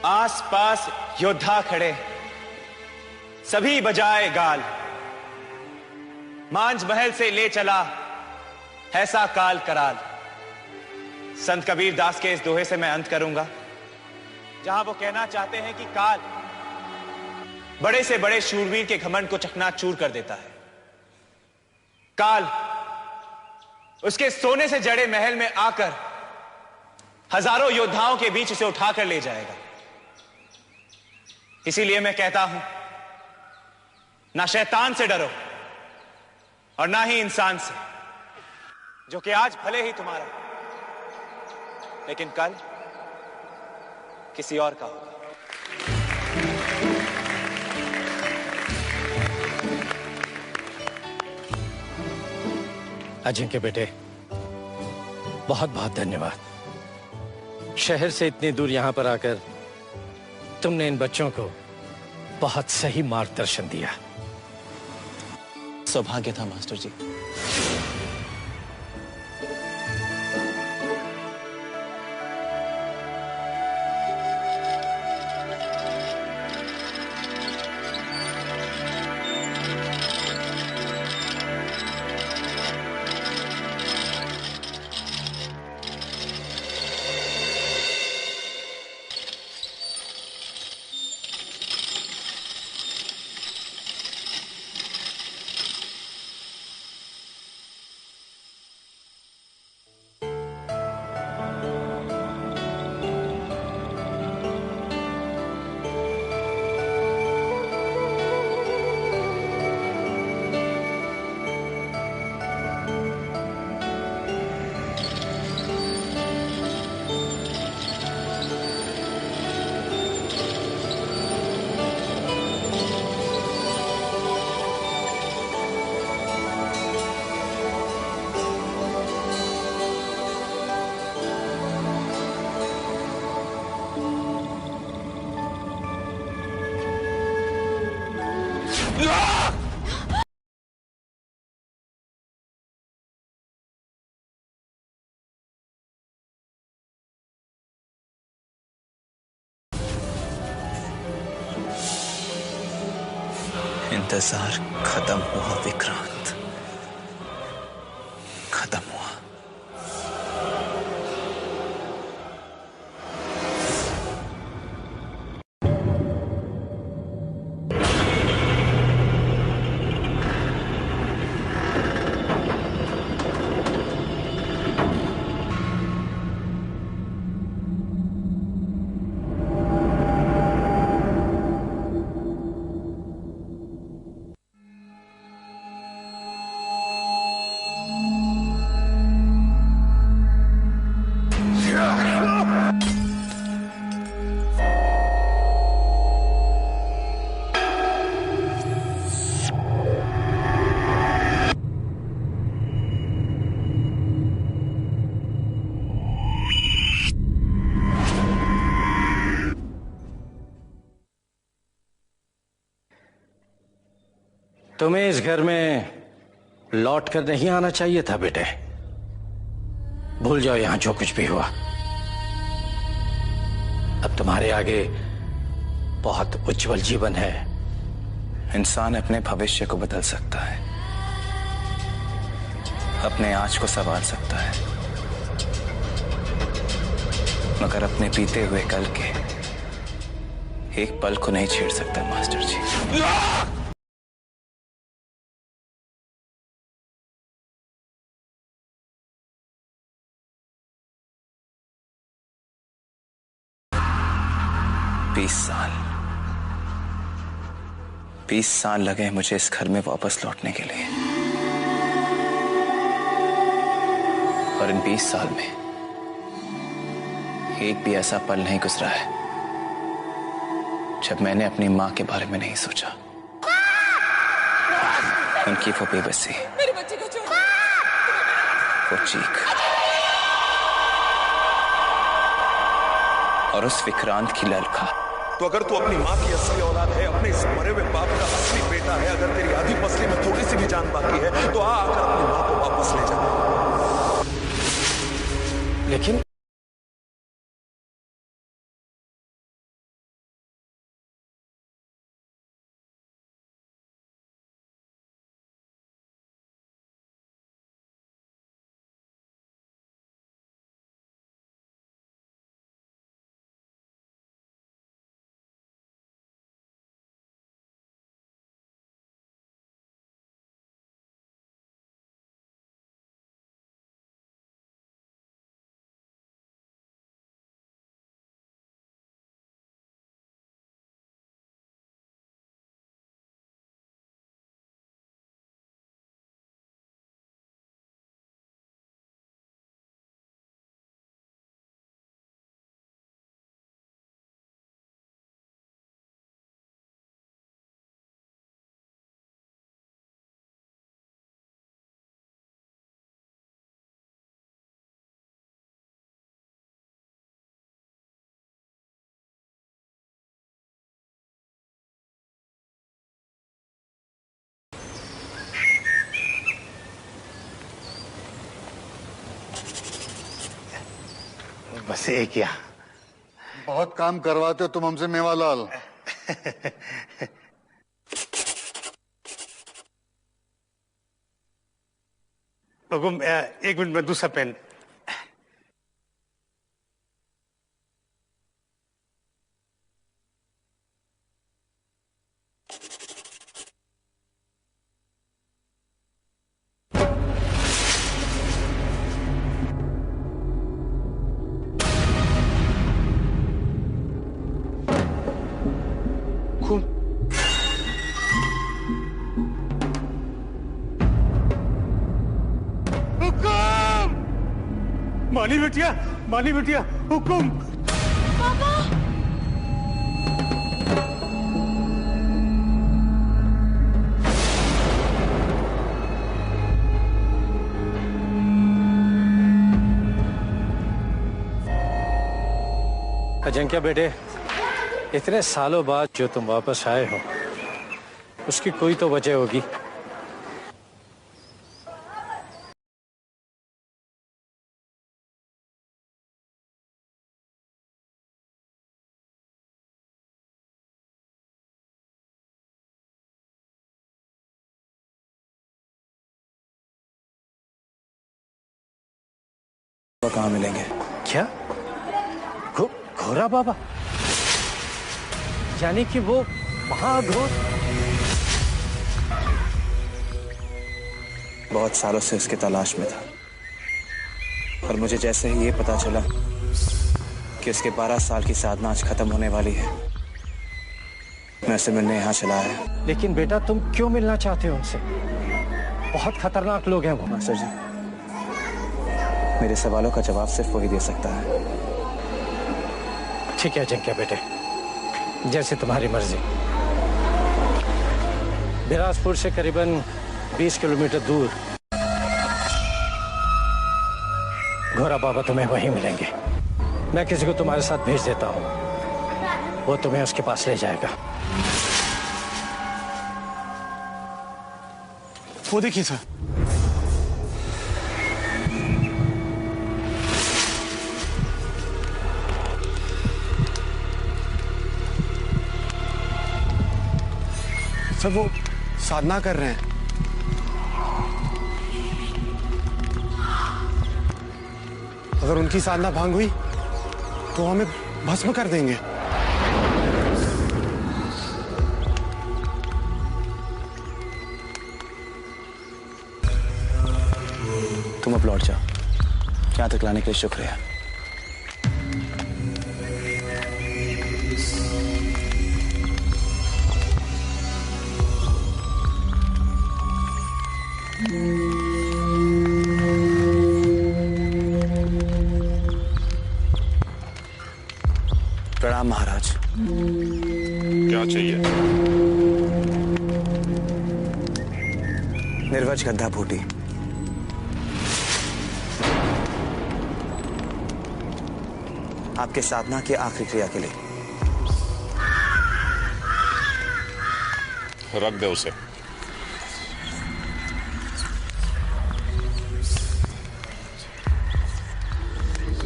आस पास योद्धा खड़े, सभी बजाए गाल। मांझ महल से ले चला ऐसा काल कराल। संत कबीर दास के इस दोहे से मैं अंत करूंगा, जहां वो कहना चाहते हैं कि काल बड़े से बड़े शूरवीर के घमंड को चकनाचूर कर देता है। काल उसके सोने से जड़े महल में आकर हजारों योद्धाओं के बीच उसे उठाकर ले जाएगा। इसीलिए मैं कहता हूं, ना शैतान से डरो और ना ही इंसान से, जो कि आज भले ही तुम्हारा लेकिन कल किसी और का होगा। अजिंक्य बेटे, बहुत बहुत धन्यवाद। शहर से इतनी दूर यहां पर आकर तुमने इन बच्चों को बहुत सही मार्गदर्शन दिया। सौभाग्य था मास्टर जी। इंतजार खत्म हुआ विक्रांत, खत्म हुआ। तुम्हें इस घर में लौट कर नहीं आना चाहिए था बेटे। भूल जाओ यहां जो कुछ भी हुआ। अब तुम्हारे आगे बहुत उज्जवल जीवन है। इंसान अपने भविष्य को बदल सकता है, अपने आज को संवार सकता है, मगर अपने बीते हुए कल के एक पल को नहीं छेड़ सकता मास्टर जी। बीस साल लगे मुझे इस घर में वापस लौटने के लिए, और इन 20 साल में एक भी ऐसा पल नहीं गुजरा है जब मैंने अपनी मां के बारे में नहीं सोचा। उनकी वो बेबसी, मेरे बच्चे को छोड़, वो चीख, और उस विक्रांत की ललकार। तो अगर तू अपनी माँ की असली औलाद है, अपने इस मरे हुए बाप का असली बेटा है, अगर तेरी आधी पसली में थोड़ी सी भी जान बाकी है, तो आकर अपनी माँ को वापस ले जा। लेकिन से किया। बहुत काम करवाते हो तुम हमसे मेवालाल। हुकुम, एक मिनट में दूसरा पेन। मानी बिटिया, हुकुम। पापा। अजिंक्य बेटे, इतने सालों बाद जो तुम वापस आए हो, उसकी कोई तो वजह होगी। कहाँ मिलेंगे? क्या? घोरा बाबा? यानी कि वो महाघोर? बहुत सालों से उसकी तलाश में था, और मुझे जैसे ही ये पता चला कि उसके 12 साल की साधना आज खत्म होने वाली है, मैं उसे मिलने यहाँ चला आया। लेकिन बेटा, तुम क्यों मिलना चाहते हो उनसे? बहुत खतरनाक लोग हैं वो। मास्टर जी, मेरे सवालों का जवाब सिर्फ वही दे सकता है। ठीक है अजिंक्य बेटे, जैसे तुम्हारी मर्जी। बिलासपुर से करीबन 20 किलोमीटर दूर घोरा बाबा तुम्हें वहीं मिलेंगे। मैं किसी को तुम्हारे साथ भेज देता हूँ, वो तुम्हें उसके पास ले जाएगा। वो देखिए सर। सर, वो साधना कर रहे हैं। अगर उनकी साधना भंग हुई तो हमें भस्म कर देंगे। तुम अब लौट जाओ। यहाँ तक लाने के लिए शुक्रिया। प्रणाम महाराज। क्या चाहिए? निर्वज गद्दा भूटी। आपके साधना की आखिरी क्रिया के लिए। रख दे उसे।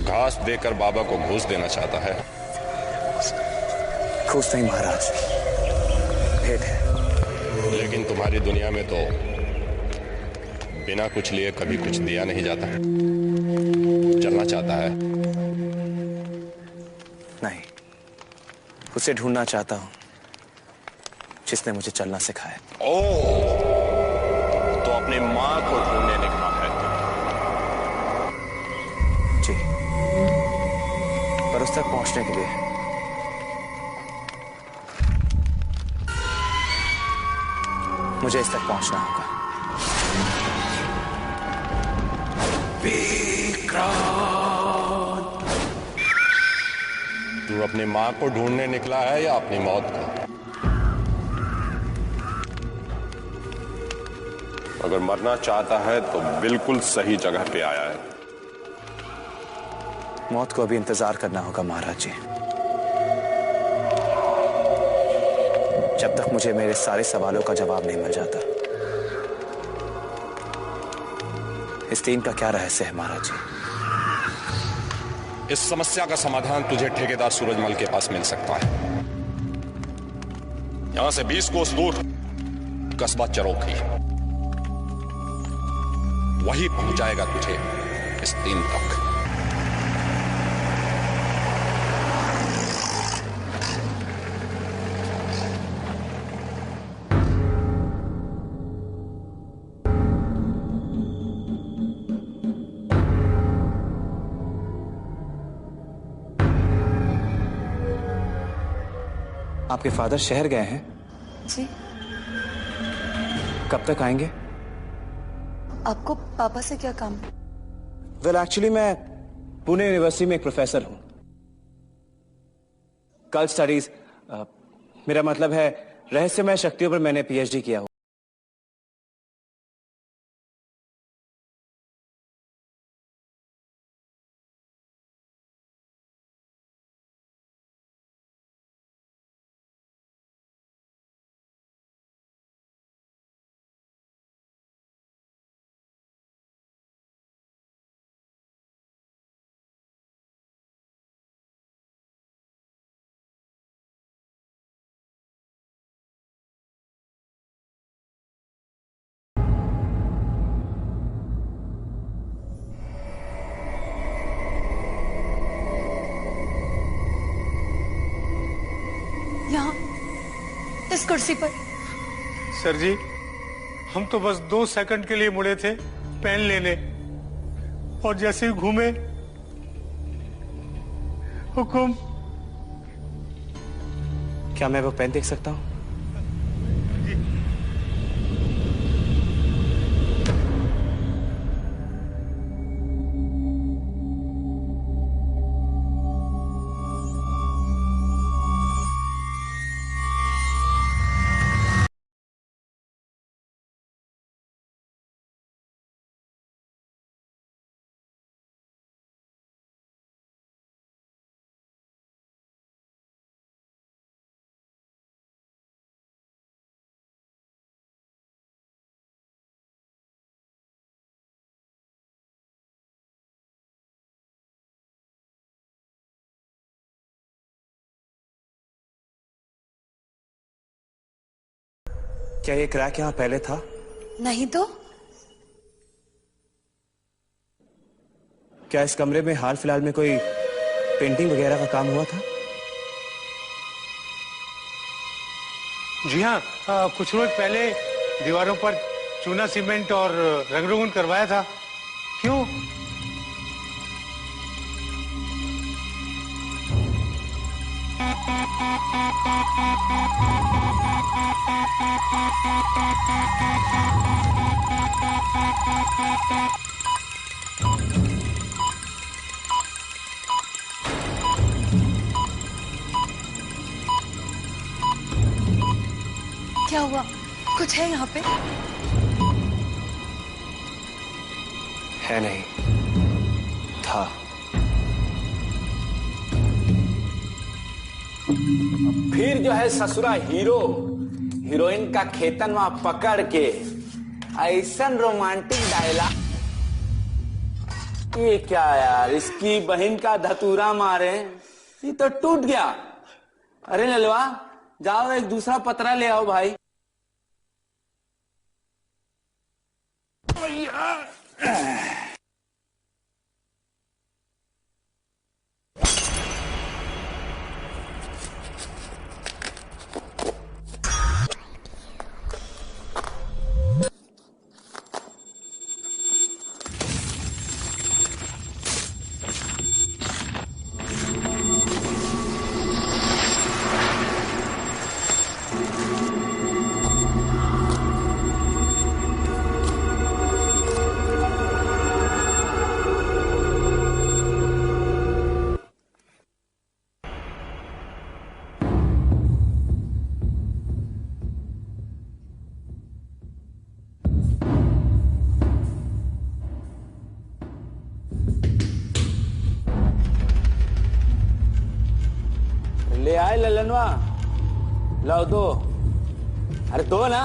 घास देकर बाबा को घूस देना चाहता है। घूस नहीं महाराज, भेंट है। लेकिन तुम्हारी दुनिया में तो बिना कुछ लिए कभी कुछ दिया नहीं जाता। चलना चाहता है? नहीं, उसे ढूंढना चाहता हूं जिसने मुझे चलना सिखाया। ओह, तो अपनी मां को ढूंढने निकला है? जी, पर उस तक पहुंचने के लिए मुझे इस तक पहुंचना होगा। तू अपनी मां को ढूंढने निकला है या अपनी मौत को? अगर मरना चाहता है तो बिल्कुल सही जगह पे आया है। मौत को अभी इंतजार करना होगा महाराज जी, जब तक मुझे मेरे सारे सवालों का जवाब नहीं मिल जाता। इस टीम का क्या रहस्य है महाराज जी? इस समस्या का समाधान तुझे ठेकेदार सूरजमल के पास मिल सकता है। यहां से 20 कोस दूर कस्बा चरोखी, वही पहुंचाएगा तुझे इस दिन तक। आपके फादर शहर गए हैं? जी। कब तक आएंगे? आपको पापा से क्या काम? वेल एक्चुअली मैं पुणे यूनिवर्सिटी में एक प्रोफेसर हूं। कल्ट स्टडीज, मेरा मतलब है रहस्यमय शक्तियों पर मैंने पीएचडी किया हुआ। यहाँ इस कुर्सी पर। सर जी, हम तो बस 2 सेकंड के लिए मुड़े थे पेन लेने, और जैसे ही घूमे हुकुम। क्या मैं वो पेन देख सकता हूं? क्या ये क्रैक यहां पहले था? नहीं तो। क्या इस कमरे में हाल फिलहाल में कोई पेंटिंग वगैरह का काम हुआ था? जी हाँ, कुछ रोज पहले दीवारों पर चूना सीमेंट और रंग रोगन करवाया था। क्यों? क्या हुआ? कुछ है यहाँ पे? है नहीं, था। फिर जो है ससुरा हीरो हीरोइन का खेतन वहां पकड़ के ऐसा रोमांटिक डायलॉग। ये क्या यार, इसकी बहन का धतूरा मारे, ये तो टूट गया। अरे ललवा, जाओ एक दूसरा पतरा ले आओ भाई। ले आए ललनवा, लाओ दो। अरे दो ना।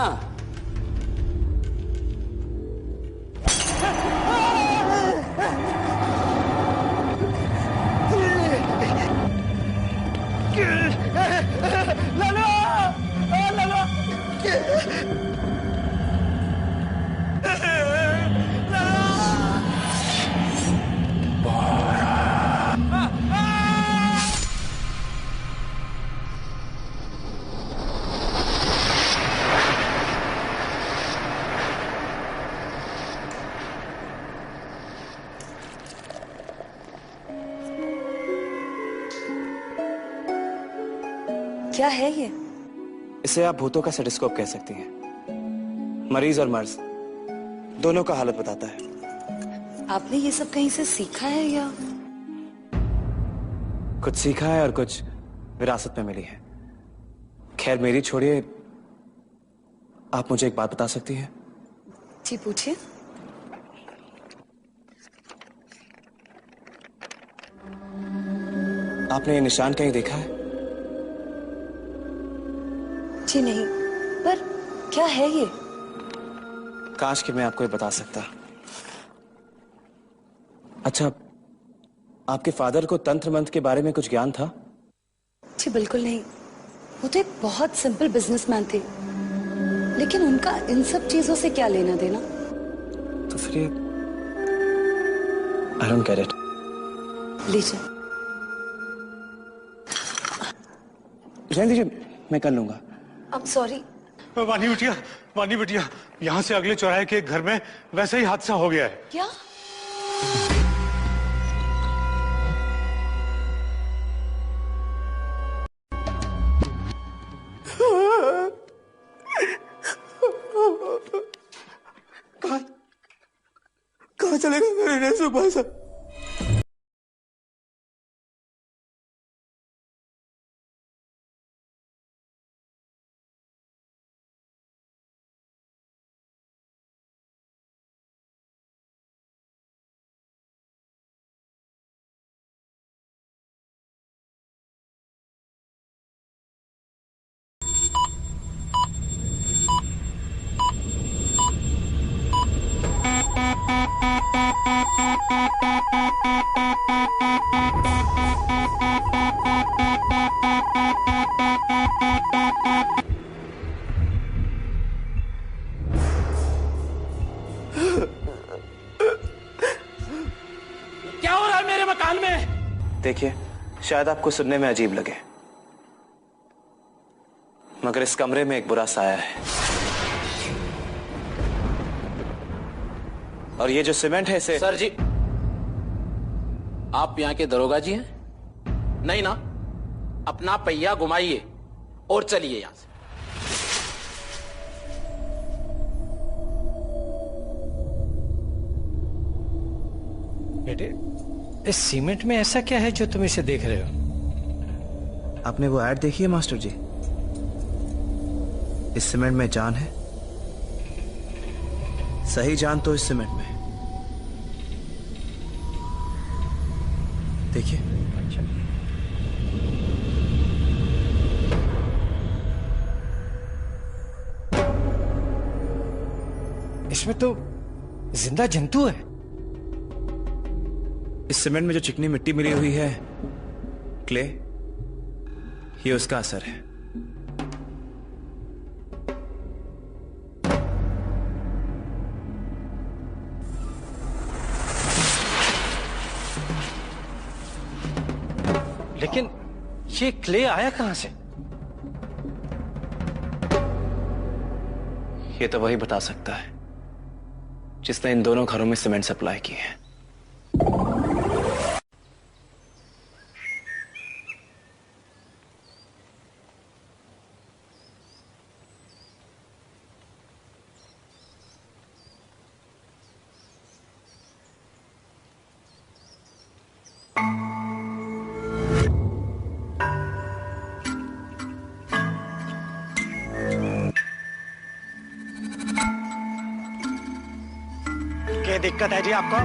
क्या है ये? इसे आप भूतों का सेटोस्कोप कह सकती हैं। मरीज और मर्ज दोनों का हालत बताता है। आपने ये सब कहीं से सीखा है या? कुछ सीखा है और कुछ विरासत में मिली है। खैर मेरी छोड़िए, आप मुझे एक बात बता सकती हैं? जी पूछिए। आपने ये निशान कहीं देखा है? जी नहीं, पर क्या है ये? काश कि मैं आपको ये बता सकता। अच्छा, आपके फादर को तंत्र मंत्र के बारे में कुछ ज्ञान था? जी बिल्कुल नहीं। वो तो एक बहुत सिंपल बिजनेसमैन थे, लेकिन उनका इन सब चीजों से क्या लेना देना? तो फिर ये I don't get it. लीजिए। रहने दीजिए, मैं कर लूंगा। I'm sorry। वानी बिटिया, यहाँ से अगले चौराहे के एक घर में वैसे ही हादसा हो गया है। क्या? कहाँ चलेगा मेरे सुबह से? क्या हो रहा है मेरे मकान में? देखिए, शायद आपको सुनने में अजीब लगे, मगर इस कमरे में एक बुरा साया है। और ये जो सीमेंट है इसे... सर जी, आप यहाँ के दरोगा जी हैं? नहीं ना? अपना पहिया घुमाइए और चलिए यहाँ से। बेटे, इस सीमेंट में ऐसा क्या है जो तुम इसे देख रहे हो? आपने वो ऐड देखी है मास्टर जी? इस सीमेंट में जान है, सही जान तो इस सीमेंट में। देखिए। अच्छा। इसमें तो जिंदा जंतु है। इस सीमेंट में जो चिकनी मिट्टी मिली हुई है, क्ले, ये उसका असर है। लेकिन ये क्ले आया कहां से? ये तो वही बता सकता है जिसने इन दोनों घरों में सीमेंट सप्लाई की है। क्या दिक्कत है जी आपको?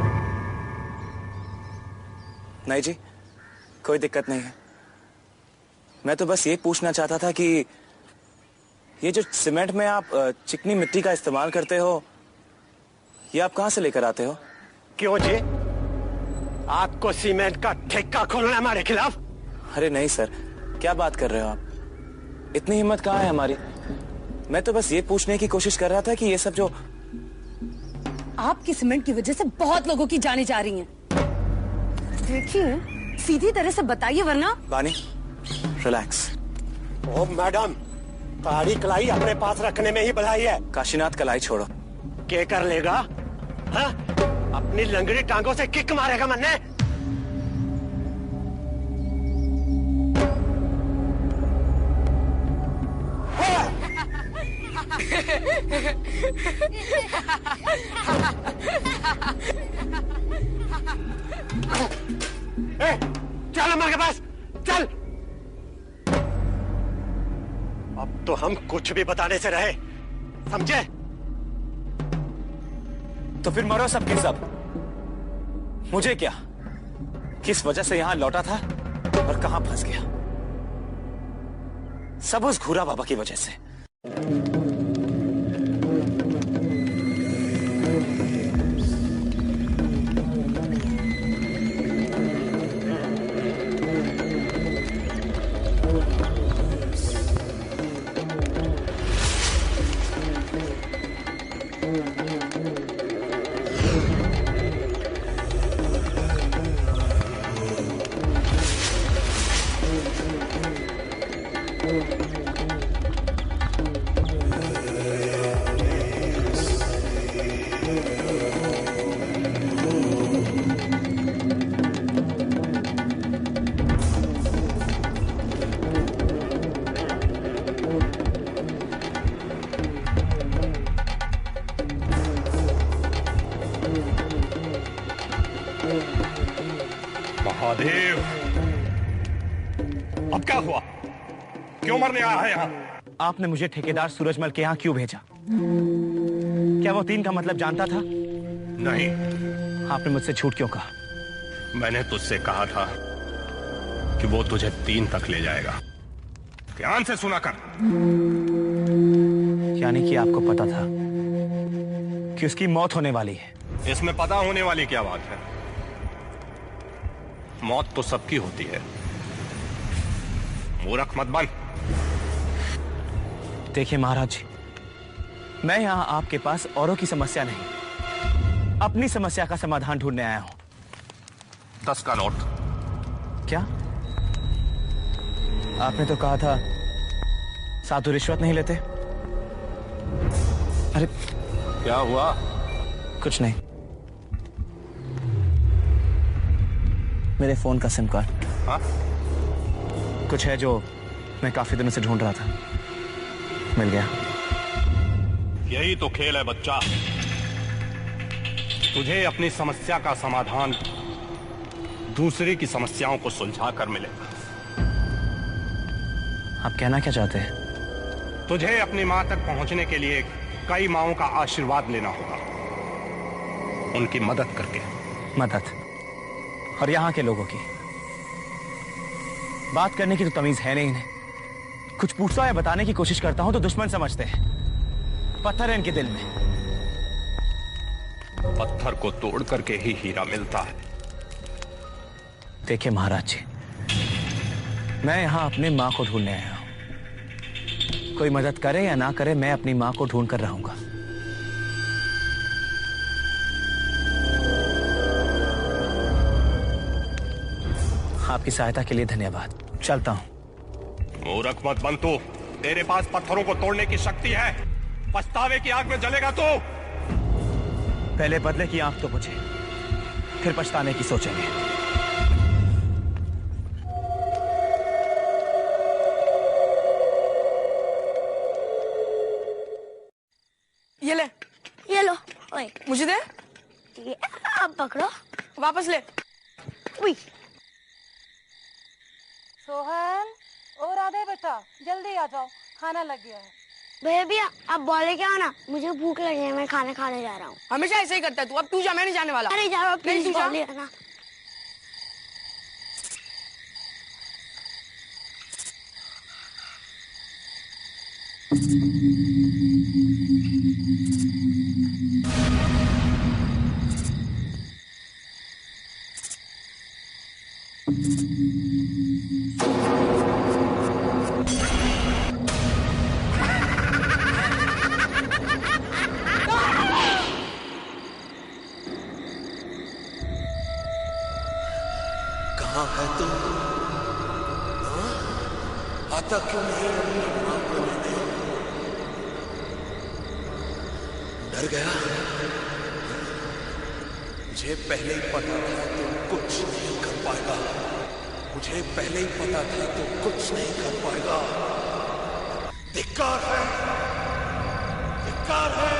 नहीं जी, कोई दिक्कत नहीं है। मैं तो बस ये पूछना चाहता था कि ये जो सीमेंट में आप चिकनी मिट्टी का इस्तेमाल करते हो, ये आप कहां से लेकर आते हो? क्यों जी? आपको सीमेंट का ठेका खोलना है हमारे खिलाफ? अरे नहीं सर, क्या बात कर रहे हो आप? इतनी हिम्मत कहाँ है हमारी? मैं तो बस ये पूछने की कोशिश कर रहा था कि ये सब जो आपकी सीमेंट की वजह से बहुत लोगों की जानें जा रही हैं। देखिए, सीधी तरह से बताइए वरना। बानी, रिलैक्स। ओ मैडम, ताड़ी कलाई अपने पास रखने में ही भलाई है। काशीनाथ, कलाई छोड़ो। क्या कर लेगा? हाँ? अपनी लंगड़ी टांगों से किक मारेगा मन्ने। चल अमर के पास चल। अब तो हम कुछ भी बताने से रहे, समझे? तो फिर मरो सब के सब। मुझे क्या? किस वजह से यहां लौटा था और कहां फंस गया? सब उस घूरा बाबा की वजह से। महादेव, अब क्या हुआ? क्यों मरने आया है यहाँ? आपने मुझे ठेकेदार सूरजमल के यहाँ क्यों भेजा? क्या वो 3 का मतलब जानता था? नहीं। आपने मुझसे झूठ क्यों कहा? मैंने तुझसे कहा था कि वो तुझे 3 तक ले जाएगा। ध्यान से सुना कर। यानी कि आपको पता था कि उसकी मौत होने वाली है। इसमें पता होने वाली क्या बात है? मौत तो सबकी होती है। मूर्ख मत बन। देखिए महाराज जी, मैं यहां आपके पास औरों की समस्या नहीं, अपनी समस्या का समाधान ढूंढने आया हूं। 10 का नोट। क्या? आपने तो कहा था साधु रिश्वत नहीं लेते। अरे क्या हुआ? कुछ नहीं, मेरे फोन का सिम कार्ड। हाँ? कुछ है जो मैं काफी दिनों से ढूंढ रहा था, मिल गया। यही तो खेल है बच्चा। तुझे अपनी समस्या का समाधान दूसरे की समस्याओं को सुलझा कर मिलेगा। आप कहना क्या चाहते हैं? तुझे अपनी मां तक पहुंचने के लिए कई माओं का आशीर्वाद लेना होगा, उनकी मदद करके। मदद? और यहां के लोगों की बात करने की तो तमीज है नहीं इन्हें। कुछ पूछता है, बताने की कोशिश करता हूं तो दुश्मन समझते हैं। पत्थर है इनके दिल में। पत्थर को तोड़ करके ही हीरा मिलता है। देखिए महाराज जी, मैं यहां अपनी मां को ढूंढने आया हूं। कोई मदद करे या ना करे, मैं अपनी मां को ढूंढ कर रहूंगा। आपकी सहायता के लिए धन्यवाद। चलता हूं। मूर्ख मत बन तू। तेरे पास पत्थरों को तोड़ने की शक्ति है। पछतावे की आग में जलेगा तू। पहले बदले की आंख तो बुझे, फिर पछताने की सोचेंगे। ये लो। ओए, मुझे दे। ये आप पकड़ो। वापस ले। उई। सोहन, ओ राधे बेटा, जल्दी आ जाओ, खाना लग गया है। भैया आप बोले क्या ना, मुझे भूख लगी है, मैं खाना खाने जा रहा हूँ। हमेशा ऐसे ही करता है तू। अब तू जा, मैं नहीं जाने वाला। अरे जाओ, प्लीज तू जा। बोलिए ना। है तू? आता क्यों नहीं अपनी मां को लेने? डर गया? मुझे पहले ही पता था तू कुछ नहीं कर पाएगा। मुझे पहले ही पता था तू कुछ नहीं कर पाएगा। धिक्कार है, धिक्कार है।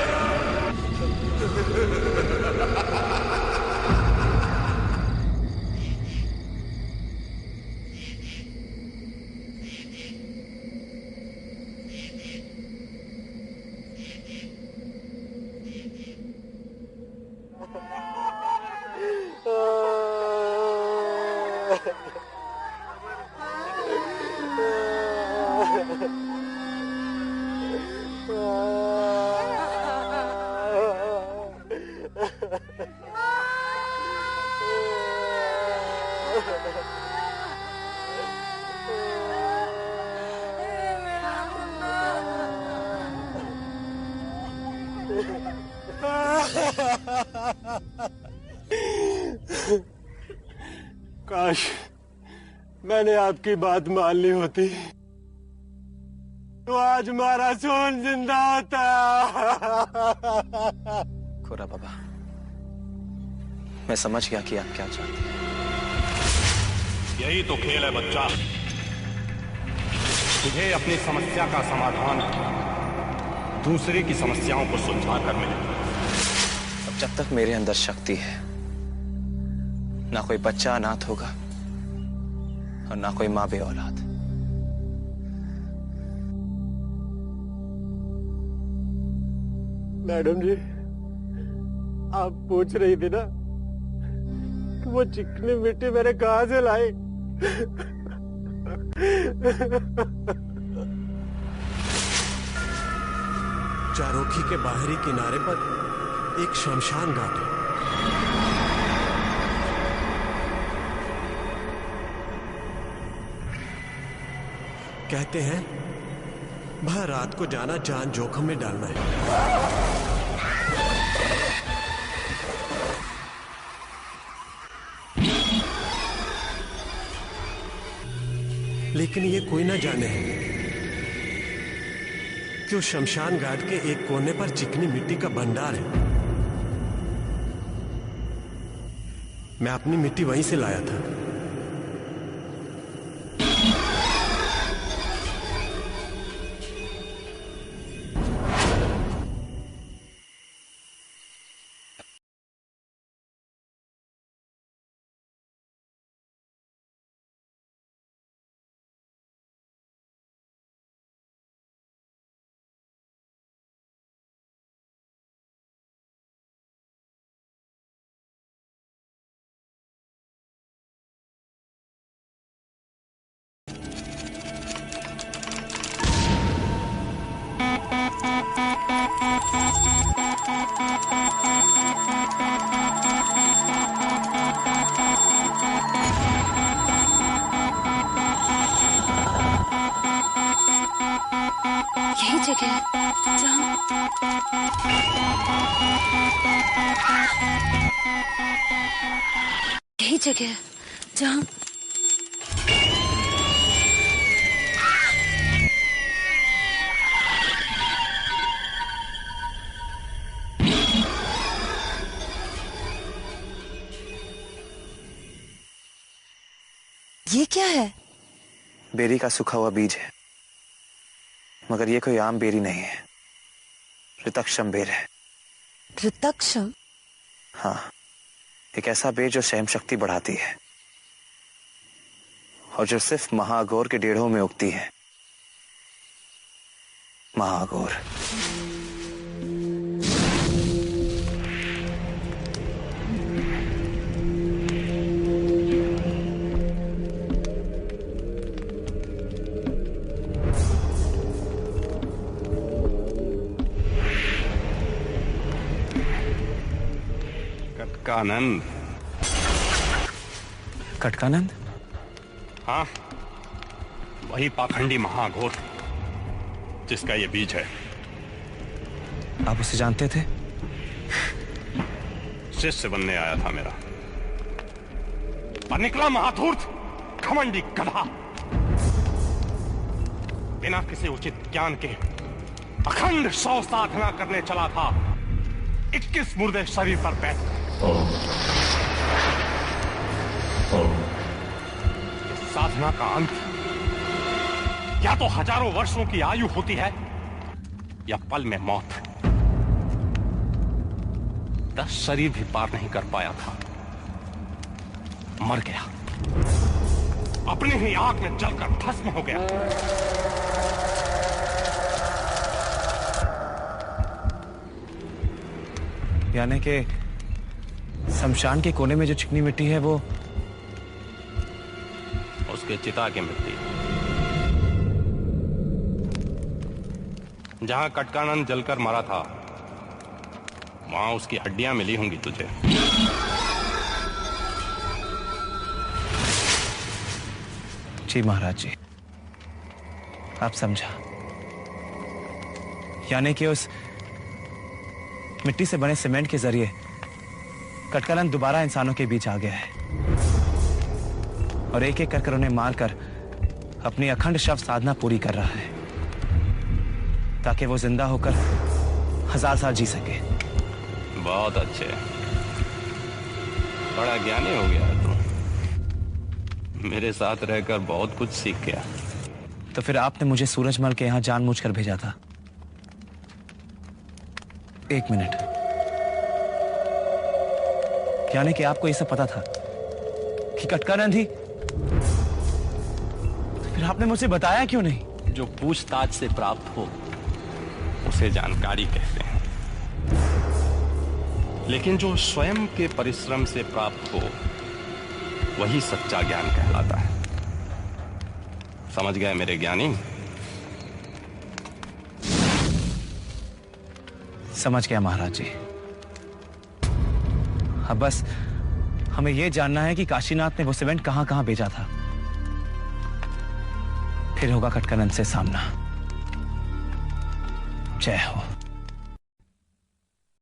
काश मैंने आपकी बात मान ली होती तो आज हमारा सोन जिंदा होता। खोरा बाबा, मैं समझ गया कि आप क्या चाहते हैं। यही तो खेल है बच्चा। तुझे अपनी समस्या का समाधान दूसरे की समस्याओं को सुलझा कर मिलेगा। अब जब तक मेरे अंदर शक्ति है, ना कोई बच्चा अनाथ होगा और ना कोई मां बे औलाद। मैडम जी, आप पूछ रही थी ना कि वो चिकनी मिट्टी मैंने कहां से लाई। चारोखी के बाहरी किनारे पर एक शमशान घाट है। कहते हैं वह रात को जाना जान जोखिम में डालना है। लेकिन ये कोई ना जाने कि उस शमशान घाट के एक कोने पर चिकनी मिट्टी का भंडार है। मैं अपनी मिट्टी वहीं से लाया था। यही जगह है जहाँ यही जगह है जहाँ ये क्या है? बेरी का सूखा हुआ बीज है, मगर ये कोई आम बेरी नहीं है, ऋतक्षम बेर है। ऋतक्षम? हाँ, एक ऐसा बेर जो सहन शक्ति बढ़ाती है और जो सिर्फ महाअघोर के डेढ़ों में उगती है। महाअघोर। कटकानंद। कटकानंद? हाँ, वही पाखंडी महाघोर जिसका ये बीज है। आप उसे जानते थे? शिष्य बनने आया था मेरा, और निकला महाधूर्त। घमंडी गधा, बिना किसी उचित ज्ञान के अखंड शव साधना करने चला था 21 मुर्दे शरीर पर बैठ। इस साधना का अंत या तो हजारों वर्षों की आयु होती है या पल में मौत। 10 शरीर भी पार नहीं कर पाया था, मर गया, अपनी ही आग में जलकर भस्म हो गया। यानी कि शमशान के कोने में जो चिकनी मिट्टी है वो उसके चिता की मिट्टी। जहां कटकानंद जलकर मरा था वहां उसकी हड्डियां मिली होंगी तुझे। जी महाराज जी, आप समझा। यानी कि उस मिट्टी से बने सीमेंट के जरिए कटकानंद दोबारा इंसानों के बीच आ गया है और एक एक कर उन्हें मारकर अपनी अखंड शव साधना पूरी कर रहा है ताकि वो जिंदा होकर 1000 साल जी सके। बहुत अच्छे, बड़ा ज्ञानी हो गया तू। मेरे साथ रहकर बहुत कुछ सीख गया। तो फिर आपने मुझे सूरजमल के यहां जानबूझकर भेजा था। 1 मिनट, यानी कि आपको यह सब पता था कि कटकानंद ही? तो फिर आपने मुझसे बताया क्यों नहीं? जो पूछताछ से प्राप्त हो उसे जानकारी कहते हैं, लेकिन जो स्वयं के परिश्रम से प्राप्त हो वही सच्चा ज्ञान कहलाता है। समझ गए मेरे ज्ञानी? समझ गया महाराज जी। अब बस हमें यह जानना है कि काशीनाथ ने वो सीमेंट कहां कहां भेजा था। फिर होगा कटकानंद से सामना। जय हो।